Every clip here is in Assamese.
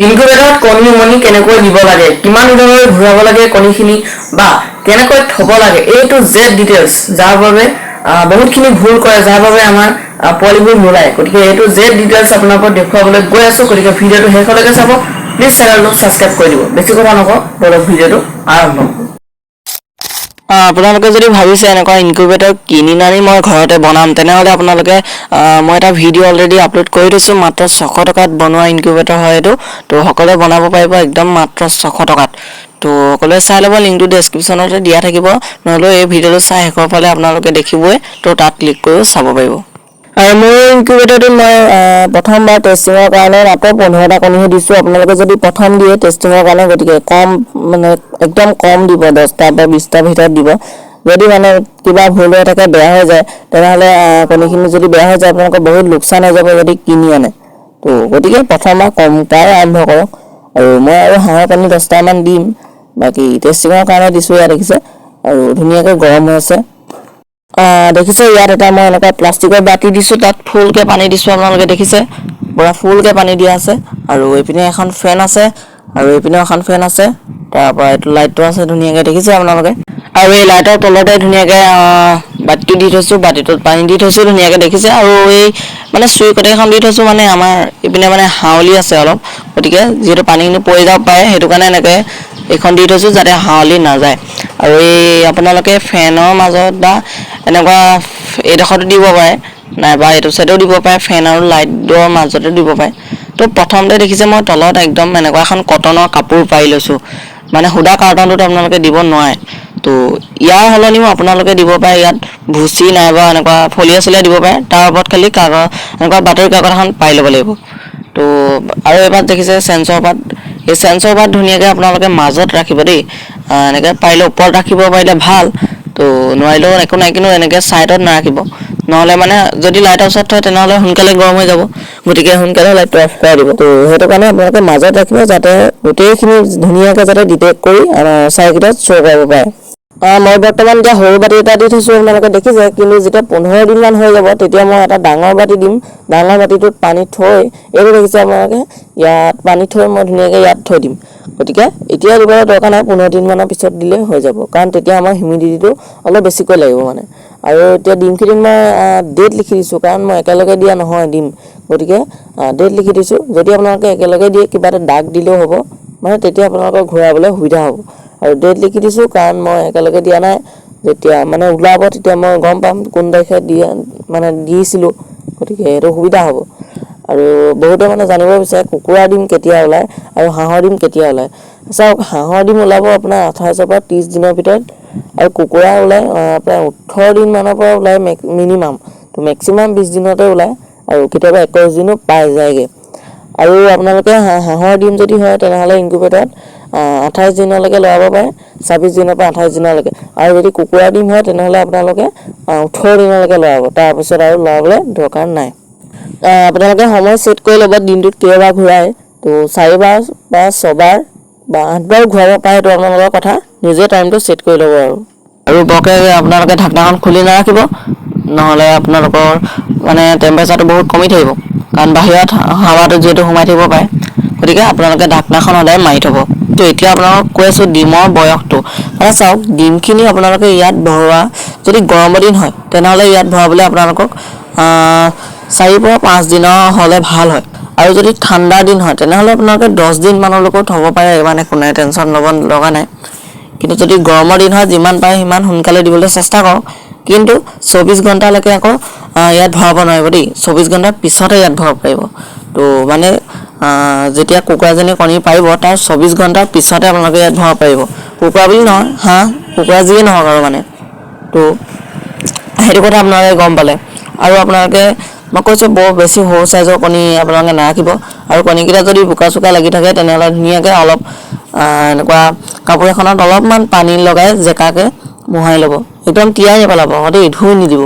ইনকিউবেটৰত কণী উমনি কেনেকৈ দিব লাগে, কিমান দিনলৈ ঘূৰাব লাগে কণীখিনি বা কেনেকৈ থব লাগে, এইটো জেড ডিটেইলছ, যাৰ বাবে বহুতখিনি ভুল কৰে, যাৰ বাবে আমাৰ পোৱালিবোৰ নোলায়। গতিকে এইটো জেড ডিটেইলছ আপোনালোকক দেখুৱাবলৈ গৈ আছো। গতিকে ভিডিঅ'টো শেষলৈকে চাব। প্লিজ চেনেলটো ছাবস্ক্ৰাইব কৰি দিব। বেছি কথা নকওঁ, বলক ভিডিঅ'টো আৰম্ভ কৰোঁ। আপোনালোকে যদি ভাবিছে এনেকুৱা ইনকিউবেটৰ কিনি নানি মই ঘৰতে বনাম, তেনেহ'লে আপোনালোকে মই এটা ভিডিঅ' অলৰেডি আপলোড কৰি দিছোঁ। মাত্ৰ 600 টকাত বনোৱা ইনকিউবেটৰ হয় এইটো। তো সকলোৱে বনাব পাৰিব একদম মাত্ৰ 600 টকাত। তো সকলোৱে চাই ল'ব, লিংকটো ডেছক্ৰিপশ্যনতে দিয়া থাকিব, নহ'লেও এই ভিডিঅ'টো চাই শেষৰ ফালে আপোনালোকে দেখিবই, তো তাত ক্লিক কৰিও চাব পাৰিব। আৰু মোৰ ইনকিউবেটৰটোত মই প্ৰথমবাৰ টেষ্টিঙৰ কাৰণে মাত্ৰ 15টা কণীহে দিছোঁ। আপোনালোকে যদি প্ৰথম দিয়ে টেষ্টিঙৰ কাৰণে, গতিকে কম মানে একদম কম দিব, 10টা বা 20টাৰ ভিতৰত দিব। যদি মানে কিবা ভুল হৈ থাকে, বেয়া হৈ যায়, তেনেহ'লে কণীখিনি যদি বেয়া হৈ যায় আপোনালোকৰ বহুত লোকচান হৈ যাব যদি কিনি আনে। তো গতিকে প্ৰথমবাৰ কমটাই আৰম্ভ কৰক। আৰু মই আৰু হাঁহৰ কণী 10টামান দিম, বাকী টেষ্টিঙৰ কাৰণে দিছোঁ। ইয়াত দেখিছে আৰু ধুনীয়াকৈ গৰম হৈ আছে। দেখিছে ইয়াত এটা মই এনেকুৱা প্লাষ্টিকৰ বাতি দিছোঁ, তাত ফুলকৈ পানী দিছোঁ। আপোনালোকে দেখিছে পুৰা ফুলকৈ পানী দিয়া আছে। আৰু এইপিনে এখন ফেন আছে, আৰু এইপিনেও এখন ফেন আছে। তাৰপৰা এইটো লাইটটো আছে ধুনীয়াকৈ দেখিছে আপোনালোকে। আৰু এই লাইটৰ তলতে ধুনীয়াকৈ বাতিটো দি থৈছোঁ, বাতিটোত পানী দি থৈছোঁ ধুনীয়াকৈ দেখিছে। আৰু এই মানে চুই কটাৰীখন দি থৈছোঁ, মানে আমাৰ এইপিনে মানে হাৱলি আছে অলপ, গতিকে যিহেতু পানীখিনি পৰি যাব পাৰে, সেইটো কাৰণে এনেকৈ এইখন দি থৈছোঁ যাতে হাৱলি নাযায়। আৰু এই আপোনালোকে ফেনৰ মাজত বা এনেকুৱা এইডোখৰতো দিব পাৰে, নাইবা এইটো চাইডেও দিব পাৰে, ফেন আৰু লাইটৰ মাজতে দিব পাৰে। তো প্ৰথমতে দেখিছে মই তলত একদম এনেকুৱা এখন কটনৰ কাপোৰ পাৰি লৈছোঁ, মানে সুদা কাৰ্টনটোত আপোনালোকে দিব নোৱাৰে। তো ইয়াৰ সলনিও আপোনালোকে দিব পাৰে ইয়াত ভুচি নাইবা এনেকুৱা ফলিয়া চলিয়া দিব পাৰে, তাৰ ওপৰত খালি এনেকুৱা বাতৰি কাকত এখন পাই ল'ব লাগিব। তো আৰু এবাৰ দেখিছে চেঞ্চৰ পাত, এই চেঞ্চৰ পাত ধুনীয়াকৈ আপোনালোকে মাজত ৰাখিব দেই। এনেকৈ পাৰিলে ওপৰত ৰাখিব পাৰিলে ভাল, তো নোৱাৰিলেও একো নাই, কিন্তু এনেকৈ ছাইডত নাৰাখিব, নহ'লে মানে যদি লাইটৰ ওচৰত থয় তেনেহ'লে সোনকালে গৰম হৈ যাব, গতিকে সোনকালে লাইটটো অফ কৰাই দিব। তো সেইটো কাৰণে আপোনালোকে মাজত ৰাখিব, যাতে গোটেইখিনি ধুনীয়াকৈ যাতে ডিটেক্ট কৰি চাইকেলত শ্ব' কৰিব পাৰে। মই বৰ্তমান এতিয়া সৰু বাতি এটা দি থৈছোঁ, আপোনালোকে দেখিছে। কিন্তু যেতিয়া 15 দিনমান হৈ যাব, তেতিয়া মই এটা ডাঙৰ বাতি দিম। ডাঙৰ বাতিটোত পানী থৈ, এইটো দেখিছে আপোনালোকে, ইয়াত পানী থৈ মই ধুনীয়াকৈ ইয়াত থৈ দিম। গতিকে এতিয়া দিবলৈ দৰকাৰ নাই, 15 দিনমানৰ পিছত দিলে হৈ যাব, কাৰণ তেতিয়া আমাৰ হিউমিডিটিটো অলপ বেছিকৈ লাগিব মানে। আৰু এতিয়া ডিমখিনিত মই ডেট লিখি দিছোঁ, কাৰণ মই একেলগে দিয়া নহয় ডিম, গতিকে ডেট লিখি দিছোঁ। যদি আপোনালোকে একেলগে দিয়ে কিবা এটা দাগ দিলেও হ'ব, মানে তেতিয়া আপোনালোকৰ ঘূৰাবলৈ সুবিধা হ'ব। আৰু ডেট লিখি দিছোঁ কাৰণ মই একেলগে দিয়া নাই, যেতিয়া মানে ওলাব তেতিয়া মই গম পাম কোন তাৰিখে মানে দিছিলোঁ, গতিকে সেইটো সুবিধা হ'ব। আৰু বহুতে মানে জানিব বিচাৰে কুকুৰাৰ ডিম কেতিয়া ওলায় আৰু হাঁহৰ ডিম কেতিয়া ওলায়। চাওক, হাঁহৰ ডিম ওলাব আপোনাৰ 28ৰ পৰা 30 দিনৰ ভিতৰত, আৰু কুকুৰা ওলায় প্ৰায় 18 দিনমানৰ পৰা ওলায় মিনিমাম, তো মেক্সিমাম 20 দিনতে ওলায়, আৰু কেতিয়াবা 21 দিনো পাই যায়গৈ। আৰু আপোনালোকে হাঁহৰ ডিম যদি হয় তেনেহ'লে ইনকিউবেটৰত 28 দিনলৈকে লগাব পাৰে, 26 দিনৰ পৰা 28 দিনলৈকে। আৰু যদি কুকুৰাৰ ডিম হয় তেনেহ'লে আপোনালোকে 18 দিনলৈকে লগাব, তাৰপিছত আৰু লগাবলৈ দৰকাৰ নাই। আপোনালোকে সময় ছেট কৰি ল'ব, দিনটোত কেইবাৰ ঘূৰাই। তো 4বাৰ বা 6বাৰ বা 8বাৰ ঘূৰাব পাৰে, সেইটো আপোনালোকৰ কথা, নিজে টাইমটো ছেট কৰি ল'ব। আৰু বৰকৈ আপোনালোকে ঢাকনাখন খুলি নাৰাখিব, নহ'লে আপোনালোকৰ মানে টেম্পাৰেচাৰটো বহুত কমি থাকিব, কাৰণ বাহিৰত হাৱাটো যিহেতু সোমাই থাকিব পাৰে, গতিকে আপোনালোকে ঢাকনাখন সদায় মাৰি থ'ব। তো এতিয়া আপোনালোকক কৈ আছোঁ ডিমৰ বয়সটো। মানে চাওক, ডিমখিনি আপোনালোকে ইয়াত ভৰোৱা যদি গৰমৰ দিন হয় তেনেহ'লে ইয়াত ভৰাবলৈ আপোনালোকক 4 পৰা 5 দিনৰ হ'লে ভাল হয়। আৰু যদি ঠাণ্ডাৰ দিন হয় তেনেহ'লে আপোনালোকে 10 দিনমানলৈকেও থ'ব পাৰে, মানে একো নাই, টেনশ্যন ল'ব লগা নাই। কিন্তু যদি গৰমৰ দিন হয় যিমান পাৰে সিমান সোনকালে দিবলৈ চেষ্টা কৰক, কিন্তু 24 ঘণ্টালৈকে আকৌ ইয়াত ভৰাব নোৱাৰিব দেই, 24 ঘণ্টাৰ পিছতহে ইয়াত ভৰাব পাৰিব। তো মানে যেতিয়া কুকুৰাজনী কণী পাৰিব তাৰ 24 ঘণ্টাৰ পিছতে আপোনালোকে ইয়াত ভৰাব পাৰিব। কুকুৰা বুলি নহয়, হাঁহ কুকুৰা যিয়ে নহওক আৰু মানে। তো সেইটো কথা আপোনালোকে গম পালে। আৰু আপোনালোকে মই কৈছোঁ বৰ বেছি সৰু চাইজৰ কণী আপোনালোকে নাৰাখিব। আৰু কণীকেইটা যদি বোকা চোকা লাগি থাকে তেনেহ'লে ধুনীয়াকৈ অলপ এনেকুৱা কাপোৰ এখনত অলপমান পানী লগাই জেকাকৈ মোহাৰি ল'ব, একদম তিয়াই নেপেলাব দেই, ধুই নিদিব।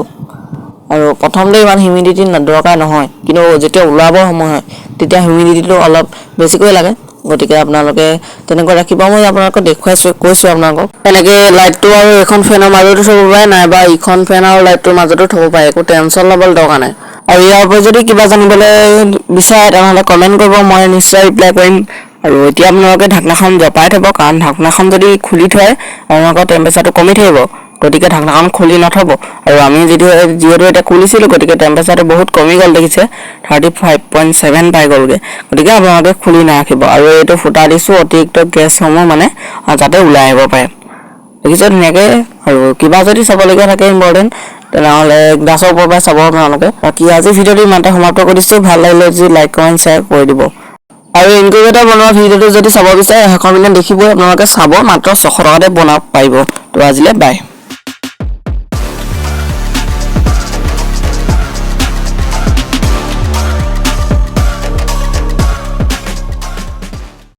আৰু প্ৰথমতে ইমান হিউমিডিটি দৰকাৰ নহয়, কিন্তু যেতিয়া ওলাবৰ সময় হয় তেতিয়া হিউমিডিটিটো অলপ বেছিকৈ লাগে, গতিকে আপোনালোকে তেনেকৈ ৰাখিব। মই আপোনালোকক দেখুৱাইছোঁ, কৈছোঁ আপোনালোকক। এনেকৈ লাইটটো আৰু এইখন ফেনৰ মাজতো থ'ব পাৰে, নাইবা ইখন ফেন আৰু লাইটটোৰ মাজতো থ'ব পাৰে, একো টেনশ্যন ল'বলৈ দৰকাৰ নাই। আৰু ইয়াৰ ওপৰত যদি কিবা জানিবলৈ বিচাৰে তেনেহ'লে কমেণ্ট কৰিব, মই নিশ্চয় ৰিপ্লাই কৰিম। আৰু এতিয়া আপোনালোকে ঢাকনাখন জপাই থব কাৰণ ঢাকনাখন যদি খুলি থয় আপোনালোকৰ টেম্পাৰেচাৰটো কমি থাকিব গতিকে ঢাকনাখন খুলি নথব আৰু আমি যিহেতু এটা খুলিছিলো গতিকে টেম্পাৰেচাৰটো বহুত কমি গ'ল দেখিছে 35.7 পাই গ'লগে গতিকে আপোনালোকে খুলি নাৰাখিব আৰু এইটো ফুটা দিছো অতিৰিক্ত গেছসমূহ মানে যাতে ওলাই আহিব পাৰে দেখিছে ধুনীয়াকৈ আৰু কিবা যদি চাবলগীয়া থাকে ইম্পৰ্টেণ্ট তেনেহ'লে গ্লাছৰ ওপৰৰ পৰা চাব আপোনালোকে বাকী আজি ভিডিঅ'টো ইমানতে সমাপ্ত কৰিছোঁ ভাল লাগিলে যদি লাইক কমেণ্ট শ্বেয়াৰ কৰি দিব আৰু ইনকিউবেটৰ বনোৱা ভিডিঅ'টো যদি চাব বিচাৰে শেষৰ পিনে দেখিবই আপোনালোকে চাব মাত্ৰ 600 টকাতে বনাব পাৰিব তো আজিলৈ বাই